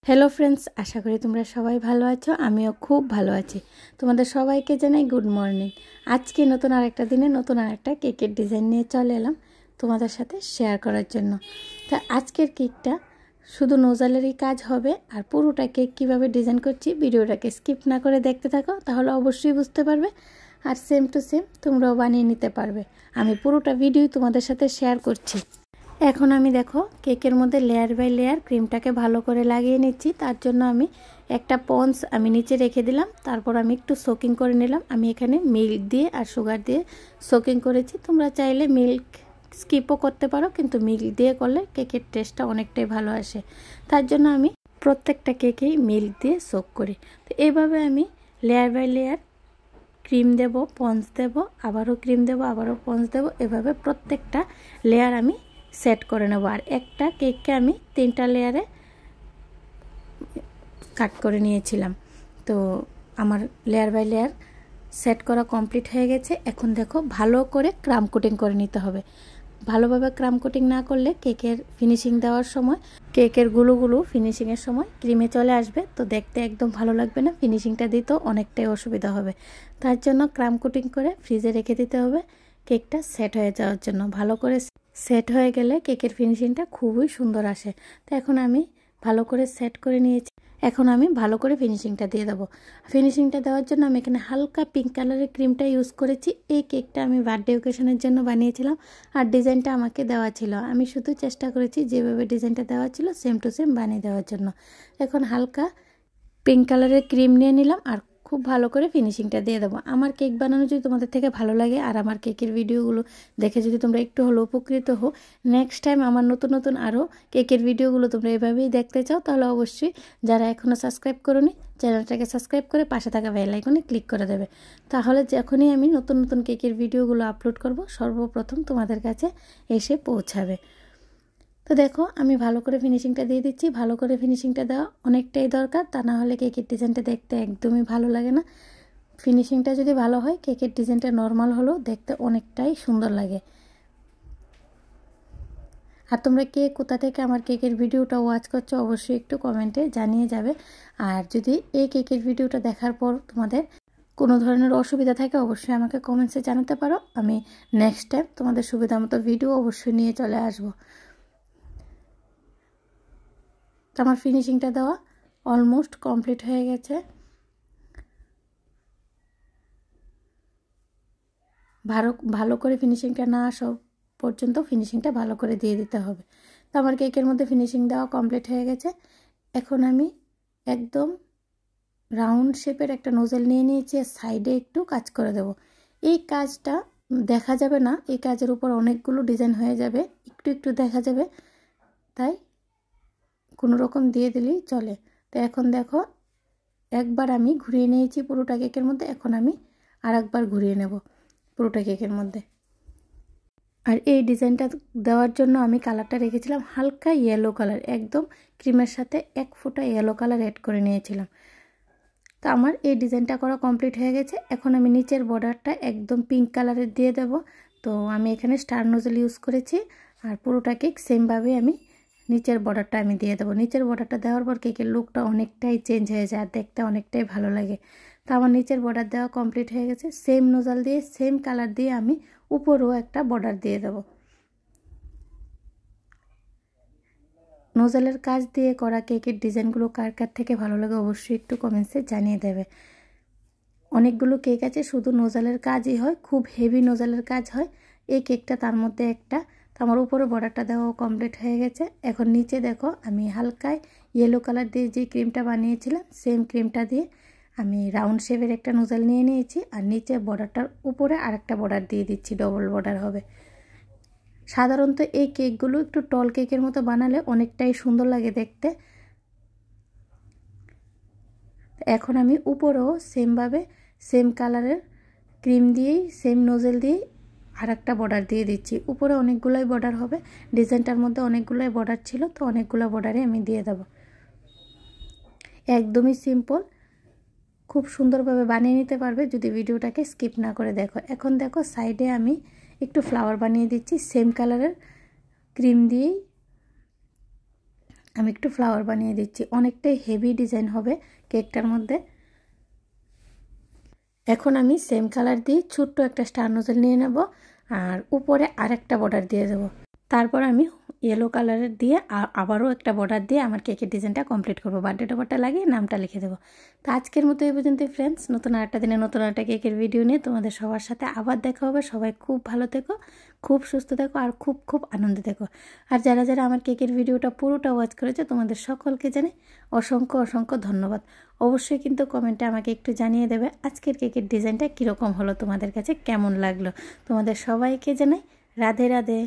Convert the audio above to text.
Hello friends, আশা করি তোমরা সবাই ভালো আছো। আমিও খুব ভালো আছি। তোমাদের সবাইকে জানাই গুড মর্নিং। আজকে নতুন আরেকটা দিনে নতুন আরেকটা কেকের ডিজাইন নিয়ে চলে এলাম তোমাদের সাথে শেয়ার করার জন্য। তা আজকের কেকটা শুধু নোজালেরই কাজ হবে, আর পুরোটা কেক কীভাবে ডিজাইন করছি ভিডিওটাকে স্কিপ না করে দেখতে থাকো, তাহলে অবশ্যই বুঝতে পারবে। আর সেম টু সেম তোমরাও বানিয়ে নিতে পারবে। আমি পুরোটা ভিডিও তোমাদের সাথে শেয়ার করছি। এখন আমি দেখো কেকের মধ্যে লেয়ার বাই লেয়ার ক্রিমটাকে ভালো করে লাগিয়ে নিচ্ছি। তার জন্য আমি একটা পন্স আমি নিচে রেখে দিলাম, তারপর আমি একটু সোকিং করে নিলাম। আমি এখানে মিল্ক দিয়ে আর সুগার দিয়ে সোকিং করেছি। তোমরা চাইলে মিল্ক স্কিপও করতে পারো, কিন্তু মিল্ক দিয়ে করলে কেকের টেস্টটা অনেকটাই ভালো আসে। তার জন্য আমি প্রত্যেকটা কেকেই মিল্ক দিয়ে সোক করি। তো এইভাবে আমি লেয়ার বাই লেয়ার ক্রিম দেব, পন্স দেব, আবারও ক্রিম দেব, আবারও পন্স দেব, এভাবে প্রত্যেকটা লেয়ার আমি সেট করে নেব। আর একটা কেককে আমি 3টা লেয়ারে কাট করে নিয়েছিলাম। তো আমার লেয়ার বাই লেয়ার সেট করা কমপ্লিট হয়ে গেছে। এখন দেখো ভালো করে ক্রাম কোটিং করে নিতে হবে। ভালোভাবে ক্রাম কোটিং না করলে কেকের ফিনিশিং দেওয়ার সময় কেকের গুলো ফিনিশিংয়ের সময় ক্রিমে চলে আসবে, তো দেখতে একদম ভালো লাগবে না, ফিনিশিংটা দিতেও অনেকটাই অসুবিধা হবে। তার জন্য ক্রাম কোটিং করে ফ্রিজে রেখে দিতে হবে কেকটা সেট হয়ে যাওয়ার জন্য। ভালো করে সেট হয়ে গেলে কেকের ফিনিশিংটা খুবই সুন্দর আসে। তো এখন আমি ভালো করে সেট করে নিয়েছি। এখন আমি ভালো করে ফিনিশিংটা দিয়ে দেবো। ফিনিশিংটা দেওয়ার জন্য আমি এখানে হালকা পিঙ্ক কালারের ক্রিমটা ইউজ করেছি। এই কেকটা আমি বার্থডে ওকেশনের জন্য বানিয়েছিলাম, আর ডিজাইনটা আমাকে দেওয়া ছিল। আমি শুধু চেষ্টা করেছি যেভাবে ডিজাইনটা দেওয়া ছিল সেম টু সেম বানিয়ে দেওয়ার জন্য। এখন হালকা পিঙ্ক কালারের ক্রিম নিয়ে নিলাম আর খুব ভালো করে ফিনিশিংটা দিয়ে দেবো। আমার কেক বানানো যদি তোমাদের থেকে ভালো লাগে আর আমার কেকের ভিডিওগুলো দেখে যদি তোমরা একটু হলেও উপকৃত হো, নেক্সট টাইম আমার নতুন নতুন আরও কেকের ভিডিওগুলো তোমরা এভাবেই দেখতে চাও, তাহলে অবশ্যই যারা এখনও সাবস্ক্রাইব করোনি চ্যানেলটাকে সাবস্ক্রাইব করে পাশে থাকা বেল আইকনে ক্লিক করে দেবে। তাহলে যখনই আমি নতুন নতুন কেকের ভিডিওগুলো আপলোড করব সর্বপ্রথম তোমাদের কাছে এসে পৌঁছাবে। তো দেখো আমি ভালো করে ফিনিশিংটা দিয়ে দিচ্ছি। ভালো করে ফিনিশিংটা দেওয়া অনেকটাই দরকার, তা না হলে কেকের ডিজাইনটা দেখতে একদমই ভালো লাগে না। ফিনিশিংটা যদি ভালো হয় কেকের ডিজাইনটা নর্মাল হলেও দেখতে অনেকটাই সুন্দর লাগে। আর তোমরা কে কোথা থেকে আমার কেকের ভিডিওটা ওয়াচ করছো অবশ্যই একটু কমেন্টে জানিয়ে যাবে। আর যদি এই কেকের ভিডিওটা দেখার পর তোমাদের কোনো ধরনের অসুবিধা থাকে অবশ্যই আমাকে কমেন্টসে জানাতে পারো। আমি নেক্সট টাইম তোমাদের সুবিধা মতো ভিডিও অবশ্যই নিয়ে চলে আসবো। তো আমার ফিনিশিংটা দেওয়া অলমোস্ট কমপ্লিট হয়ে গেছে। ভালো করে ফিনিশিংটা না আসা পর্যন্ত ফিনিশিংটা ভালো করে দিয়ে দিতে হবে। তো আমার কেকের মধ্যে ফিনিশিং দেওয়া কমপ্লিট হয়ে গেছে। এখন আমি একদম রাউন্ড শেপের একটা নোজেল নিয়ে নিয়েছি, সাইডে একটু কাজ করে দেব। এই কাজটা দেখা যাবে না, এই কাজের উপর অনেকগুলো ডিজাইন হয়ে যাবে, একটু একটু দেখা যাবে, তাই কোনো রকম দিয়ে দিলেই চলে। তো এখন দেখো একবার আমি ঘুরিয়ে নিয়েছি পুরোটা কেকের মধ্যে, এখন আমি আর একবার ঘুরিয়ে নেব পুরোটা কেকের মধ্যে। আর এই ডিজাইনটা দেওয়ার জন্য আমি কালারটা রেখেছিলাম হালকা ইয়েলো কালার, একদম ক্রিমের সাথে 1 ফোঁটা ইয়েলো কালার অ্যাড করে নিয়েছিলাম। তো আমার এই ডিজাইনটা করা কমপ্লিট হয়ে গেছে। এখন আমি নিচের বর্ডারটা একদম পিঙ্ক কালারের দিয়ে দেব। তো আমি এখানে স্টার নোজেল ইউজ করেছি, আর পুরোটা কেক সেমভাবে আমি নিচের বর্ডারটা আমি দিয়ে দেবো। নিচের বর্ডারটা দেওয়ার পর কেকের লুকটা অনেকটাই চেঞ্জ হয়ে যায় আর দেখতে অনেকটাই ভালো লাগে। তো আমার নিচের বর্ডার দেওয়া কমপ্লিট হয়ে গেছে। সেম নোজেল দিয়ে সেম কালার দিয়ে আমি উপরেও একটা বর্ডার দিয়ে দেব। নোজেলের কাজ দিয়ে করা কেকের ডিজাইনগুলো কার কার থেকে ভালো লাগে অবশ্যই একটু কমেন্টসে জানিয়ে দেবে। অনেকগুলো কেক আছে শুধু নোজেলের কাজই হয়, খুব হেভি নোজেলের কাজ হয়, এই কেকটা তার মধ্যে একটা। তো আমার উপরে বর্ডারটা দেওয়া কমপ্লিট হয়ে গেছে। এখন নিচে দেখো আমি হালকায় ইয়েলো কালার দিয়ে যে ক্রিমটা বানিয়েছিলাম সেম ক্রিমটা দিয়ে আমি রাউন্ড শেপের একটা নোজেল নিয়ে নিয়েছি, আর নিচে বর্ডারটার উপরে আরেকটা বর্ডার দিয়ে দিচ্ছি, ডবল বর্ডার হবে। সাধারণত এই কেকগুলো একটু টল কেকের মতো বানালে অনেকটাই সুন্দর লাগে দেখতে। এখন আমি উপরেও সেমভাবে সেম কালারের ক্রিম দিয়েই সেম নোজেল দিয়েই আর একটা বর্ডার দিয়ে দিচ্ছি। উপরে অনেকগুলোই বর্ডার হবে, ডিজাইনটার মধ্যে অনেকগুলোই বর্ডার ছিল, তো অনেকগুলো বর্ডারে আমি দিয়ে দেব। একদমই সিম্পল, খুব সুন্দরভাবে বানিয়ে নিতে পারবে যদি ভিডিওটাকে স্কিপ না করে দেখো। এখন দেখো সাইডে আমি একটু ফ্লাওয়ার বানিয়ে দিচ্ছি সেম কালারের ক্রিম দিয়েই। আমি একটু ফ্লাওয়ার বানিয়ে দিচ্ছি। অনেকটাই হেভি ডিজাইন হবে কেকটার মধ্যে। এখন আমি সেম কালার দিয়ে ছোট্ট একটা স্টার নোজেল নিয়ে নেব আর উপরে আরেকটা বর্ডার দিয়ে দেবো। তারপর আমি ইয়েলো কালারের দিয়ে আবারও একটা বর্ডার দিয়ে আমার কেকের ডিজাইনটা কমপ্লিট করবো। বার্থডে টপারটা লাগিয়ে নামটা লিখে দেবো। তো আজকের মতো এই পর্যন্তই ফ্রেন্ডস। নতুন আরেকটা দিনে নতুন একটা কেকের ভিডিও নিয়ে তোমাদের সবার সাথে আবার দেখা হবে। সবাই খুব ভালো থেকো, খুব সুস্থ থেকো আর খুব খুব আনন্দে থেকো। আর যারা যারা আমার কেকের ভিডিওটা পুরোটা ওয়াচ করেছে তোমাদের সকলকে জানাই অসংখ্য অসংখ্য ধন্যবাদ। অবশ্যই কিন্তু কমেন্টে আমাকে একটু জানিয়ে দেবে আজকের কেকের ডিজাইনটা কীরকম হলো, তোমাদের কাছে কেমন লাগলো। তোমাদের সবাইকে জানাই রাধে রাধে।